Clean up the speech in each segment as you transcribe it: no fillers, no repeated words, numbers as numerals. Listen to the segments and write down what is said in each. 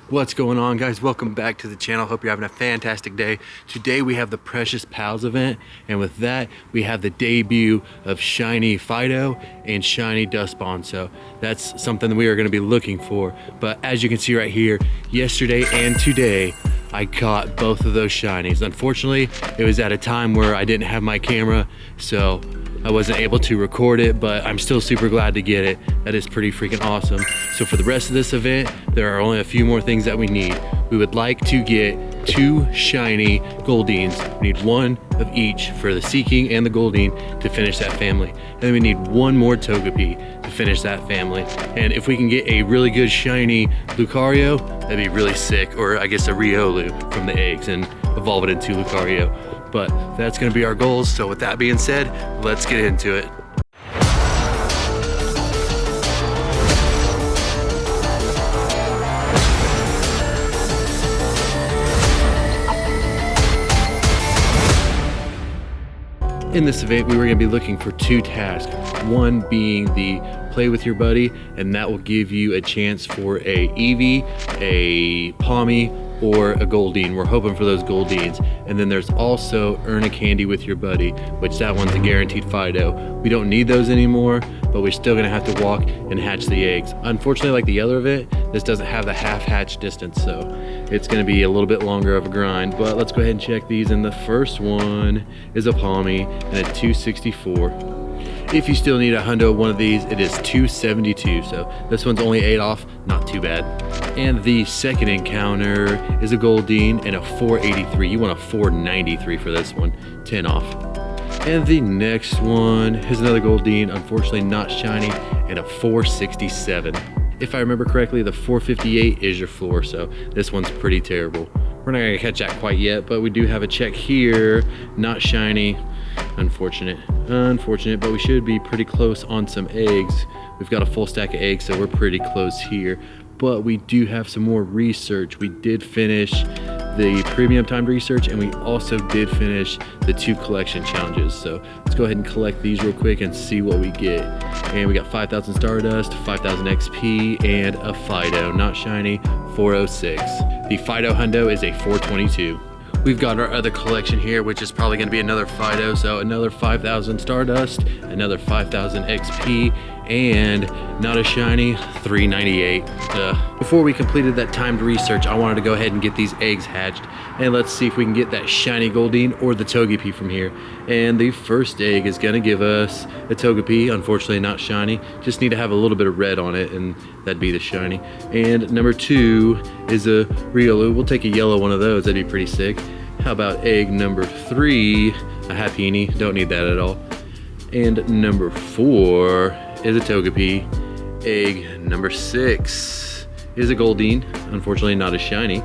What's going on, guys? Welcome back to the channel. Hope you're having a fantastic day. Today we have the Precious Pals event, and with that we have the debut of shiny Fidough and shiny Dustbond. So that's something that we are going to be looking for. But as you can see right here, yesterday and today I caught both of those shinies. Unfortunately, it was at a time where I didn't have my camera, so I wasn't able to record it, but I'm still super glad to get it. That is pretty freaking awesome. So for the rest of this event, there are only a few more things that we need. We would like to get 2 shiny Goldines. We need 1 of each for the Seeking and the Goldeen to finish that family. And then we need 1 more Togepi to finish that family. And if we can get a really good shiny Lucario, that'd be really sick. Or I guess a Riolu from the eggs and evolve it into Lucario. But that's gonna be our goals. So with that being said, let's get into it. In this event, we were gonna be looking for 2 tasks. One being the play with your buddy, and that will give you a chance for a Eevee, a Palmy, or a Goldeen. We're hoping for those Goldeens. And then there's also earn a candy with your buddy, which that one's a guaranteed Fidough. We don't need those anymore, but we're still gonna have to walk and hatch the eggs. Unfortunately, like the other event, this doesn't have the half hatch distance, so it's gonna be a little bit longer of a grind. But let's go ahead and check these. And the first one is a Palmy and a 264. If you still need a hundo of one of these, it is 272. So this one's only 8 off, not too bad. And the second encounter is a Goldeen and a 483. You want a 493 for this one, 10 off. And the next one is another Goldeen, unfortunately not shiny, and a 467. If I remember correctly, the 458 is your floor, so this one's pretty terrible. We're not gonna catch that quite yet, but we do have a check here, not shiny. Unfortunate, but we should be pretty close on some eggs. We've got a full stack of eggs, so we're pretty close here. But we do have some more research. We did finish the premium timed research, and we also did finish the 2 collection challenges. So let's go ahead and collect these real quick and see what we get. And we got 5,000 Stardust, 5,000 XP, and a Fidough, not shiny, 406. The Fidough hundo is a 422. We've got our other collection here, which is probably gonna be another Fidough, so another 5,000 Stardust, another 5,000 XP, and not a shiny, 398. Before we completed that timed research, I wanted to go ahead and get these eggs hatched, and let's see if we can get that shiny Goldeen or the Togepi from here. And the first egg is gonna give us a Togepi, unfortunately not shiny. Just need to have a little bit of red on it, and that'd be the shiny. And number 2 is a Riolu. We'll take a yellow one of those, that'd be pretty sick. How about egg number 3, a Happiny, don't need that at all. And number 4 is a Togepi. Egg number 6 is a Goldeen, unfortunately not a shiny.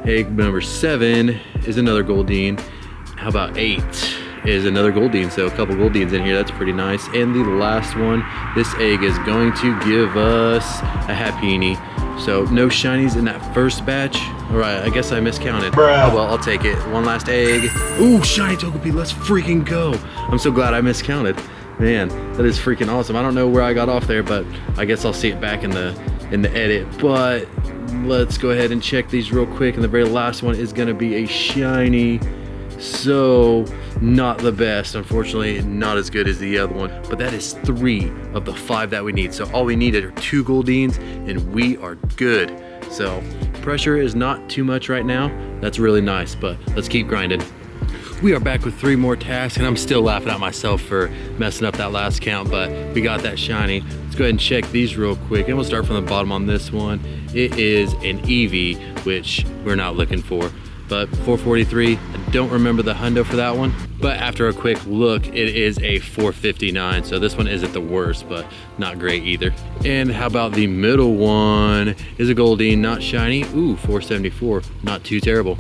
Egg number 7 is another Goldeen. How about 8 is another Goldeen, so a couple Goldeens in here, that's pretty nice. And the last one, this egg is going to give us a Happiny. So no shinies in that first batch. All right, I guess I miscounted. Bruh. Oh well, I'll take it. One last egg. Ooh, shiny Togepi, let's freaking go. I'm so glad I miscounted. Man, that is freaking awesome. I don't know where I got off there, but I guess I'll see it back in the edit. But let's go ahead and check these real quick. And the very last one is gonna be a shiny. So not the best, unfortunately, not as good as the other one, but that is 3 of the 5 that we need. So all we need are 2 Goldeens and we are good. So pressure is not too much right now. That's really nice, but let's keep grinding. We are back with 3 more tasks, and I'm still laughing at myself for messing up that last count, but we got that shiny. Let's go ahead and check these real quick, and we'll start from the bottom on this one. It is an Eevee, which we're not looking for, but 443, I don't remember the hundo for that one, but after a quick look, it is a 459, so this one isn't the worst, but not great either. And how about the middle one is a Goldeen, not shiny. Ooh, 474, not too terrible.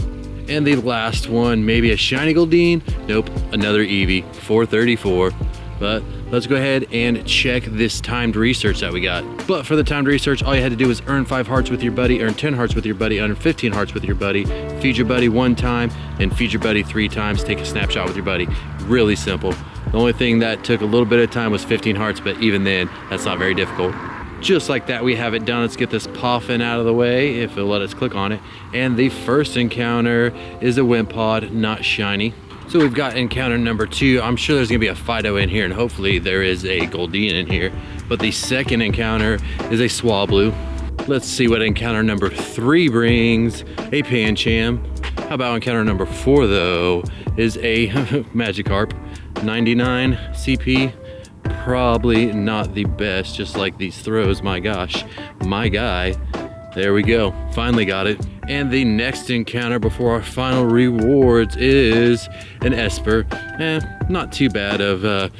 And the last one, maybe a shiny Goldeen. Nope, another Eevee, 434. But let's go ahead and check this timed research that we got. But for the timed research, all you had to do was earn 5 hearts with your buddy, earn 10 hearts with your buddy, earn 15 hearts with your buddy, feed your buddy 1 time, and feed your buddy 3 times, take a snapshot with your buddy. Really simple. The only thing that took a little bit of time was 15 hearts, but even then, that's not very difficult. Just like that, we have it done. Let's get this poffin out of the way, if it'll let us click on it. And the first encounter is a Wimpod, not shiny. So we've got encounter number 2. I'm sure there's gonna be a Fidough in here, and hopefully there is a Goldeen in here. But the second encounter is a Swablu. Let's see what encounter number 3 brings. A Pancham. How about encounter number 4 though, is a Magikarp. 99 CP. Probably not the best, just like these throws. My gosh, my guy. There we go, finally got it. And the next encounter before our final rewards is an Esper. Not too bad of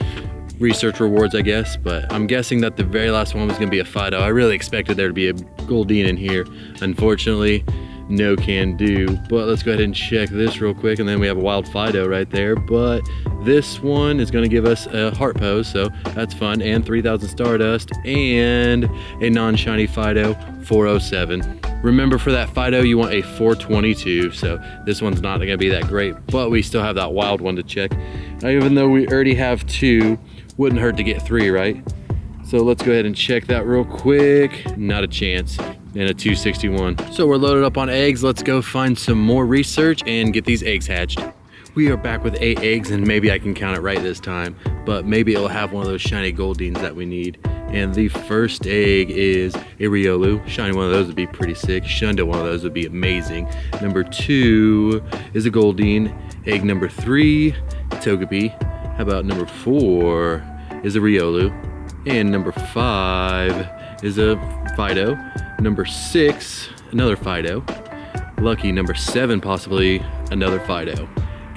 research rewards, I guess, but I'm guessing that the very last one was gonna be a Fidough. I really expected there to be a Goldeen in here. Unfortunately, no can do. But let's go ahead and check this real quick, and then we have a wild Fidough right there. But this one is gonna give us a Heart Pose, so that's fun, and 3,000 Stardust, and a non-shiny Fidough, 407. Remember, for that Fidough, you want a 422, so this one's not gonna be that great, but we still have that wild one to check. Now, even though we already have 2, wouldn't hurt to get 3, right? So let's go ahead and check that real quick. Not a chance. And a 261. So we're loaded up on eggs. Let's go find some more research and get these eggs hatched. We are back with 8 eggs, and maybe I can count it right this time, but maybe it'll have one of those shiny Goldeens that we need. And the first egg is a Riolu. Shiny one of those would be pretty sick. Shundo one of those would be amazing. Number 2 is a Goldeen. Egg number 3, Togepi. How about number 4 is a Riolu. And number 5 is a Fidough. Number 6, another Fidough. Lucky number 7, possibly another Fidough.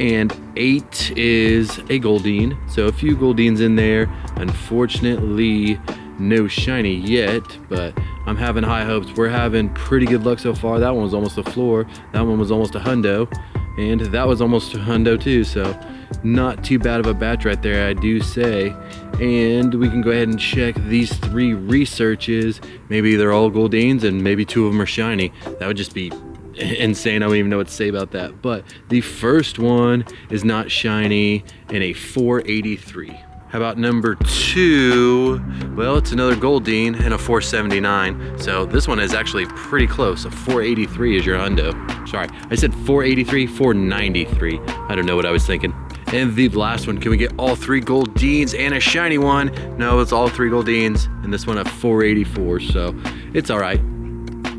And 8 is a Goldeen. So a few Goldeens in there. Unfortunately, no shiny yet, but I'm having high hopes. We're having pretty good luck so far. That one was almost a floor. That one was almost a hundo. And that was almost a hundo too. So not too bad of a batch right there, I do say. And we can go ahead and check these 3 researches. Maybe they're all Goldeens and maybe 2 of them are shiny. That would just be insane. I don't even know what to say about that. But the first one is not shiny and a 483. How about number 2? Well, it's another Goldeen and a 479. So this one is actually pretty close. A 483 is your hundo. Sorry, I said 483, 493. I don't know what I was thinking. And the last one, can we get all 3 Goldeens and a shiny one? No, it's all 3 Goldeens, and this one a 484, so it's all right.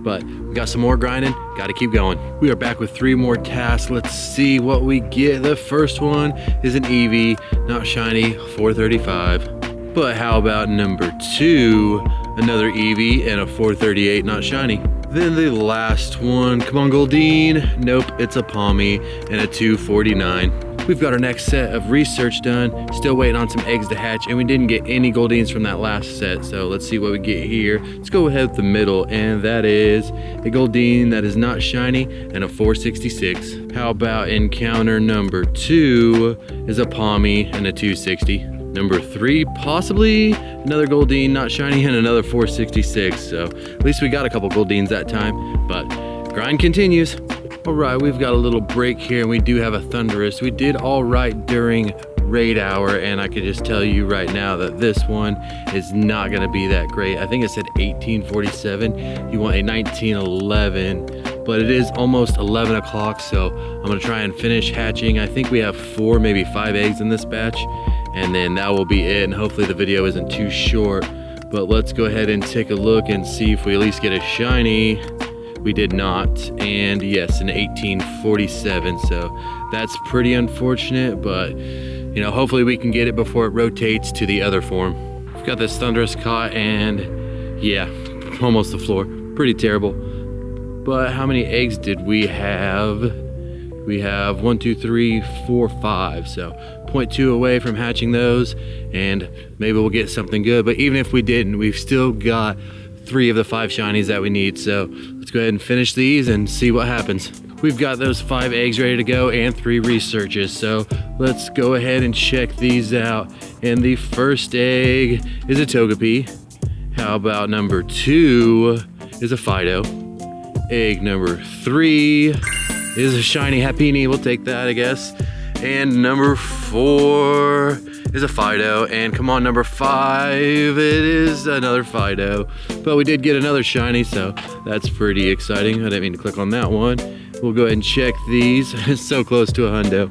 But we got some more grinding, gotta keep going. We are back with 3 more tasks. Let's see what we get. The first one is an Eevee, not shiny, 435. But how about number 2? Another Eevee and a 438, not shiny. Then the last one, come on Goldeen. Nope, it's a Palmy and a 249. We've got our next set of research done. Still waiting on some eggs to hatch, and we didn't get any Goldeens from that last set. So let's see what we get here. Let's go ahead with the middle, and that is a Goldeen that is not shiny and a 466. How about encounter number 2 is a Palmy and a 260. Number 3, possibly another Goldeen, not shiny, and another 466. So at least we got a couple Goldeens that time, but grind continues. All right, we've got a little break here, and we do have a Thundurus. We did all right during raid hour, and I could just tell you right now that this one is not gonna be that great. I think it said 1847. You want a 1911, but it is almost 11 o'clock, so I'm gonna try and finish hatching. I think we have 4, maybe 5 eggs in this batch, and then that will be it, and hopefully the video isn't too short. But let's go ahead and take a look and see if we at least get a shiny. We did not, and yes, an 1847, so that's pretty unfortunate, but you know, hopefully we can get it before it rotates to the other form. We've got this Thundurus caught, and yeah, almost the floor. Pretty terrible. But how many eggs did we have? We have 1, 2, 3, 4, 5, so 0.2 away from hatching those, and maybe we'll get something good. But even if we didn't, we've still got 3 of the 5 shinies that we need. So let's go ahead and finish these and see what happens. We've got those 5 eggs ready to go and 3 researches. So let's go ahead and check these out. And the first egg is a Togepi. How about number 2 is a Fidough. Egg number 3 is a shiny Happiny. We'll take that, I guess. And number 4 is a Fidough. And come on, number 5, it is another Fidough. But we did get another shiny, so that's pretty exciting. I didn't mean to click on that one. We'll go ahead and check these. It's so close to a hundo.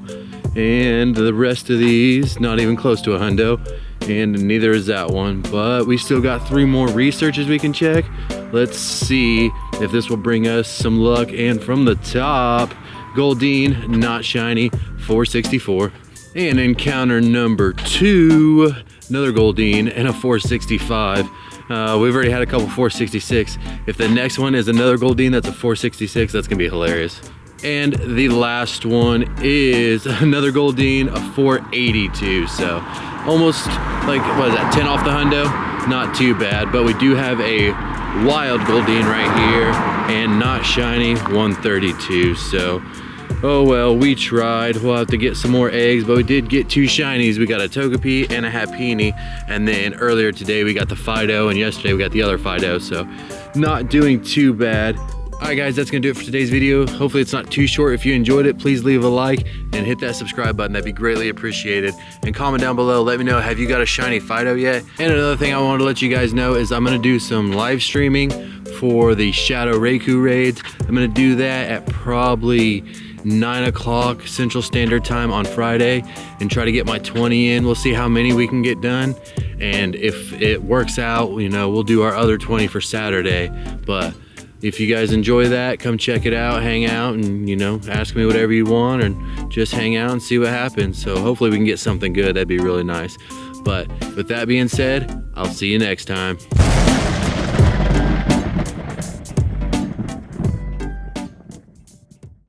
And the rest of these, not even close to a hundo. And neither is that one. But we still got 3 more researches we can check. Let's see if this will bring us some luck. And from the top, Goldeen, not shiny, 464. And encounter number 2, another Goldeen and a 465. We've already had a couple 466. If the next one is another Goldeen that's a 466, that's gonna be hilarious. And the last one is another Goldeen, a 482. So almost like, what is that, 10 off the hundo? Not too bad, but we do have a wild Goldeen right here and not shiny, 132. So, oh well, we tried. We'll have to get some more eggs, but we did get 2 shinies. We got a Togepi and a Happiny, and then earlier today we got the Fidough, and yesterday we got the other Fidough, so not doing too bad. All right guys, that's gonna do it for today's video. Hopefully it's not too short. If you enjoyed it, please leave a like and hit that subscribe button. That'd be greatly appreciated. And comment down below, let me know, have you got a shiny Fidough yet? And another thing I wanted to let you guys know is I'm gonna do some live streaming for the Shadow Raikou raids. I'm gonna do that at probably 9 o'clock Central Standard Time on Friday and try to get my 20 in. We'll see how many we can get done. And if it works out, you know, we'll do our other 20 for Saturday. But if you guys enjoy that, come check it out, hang out, and, you know, ask me whatever you want, and just hang out and see what happens. So hopefully we can get something good. That'd be really nice. But with that being said, I'll see you next time.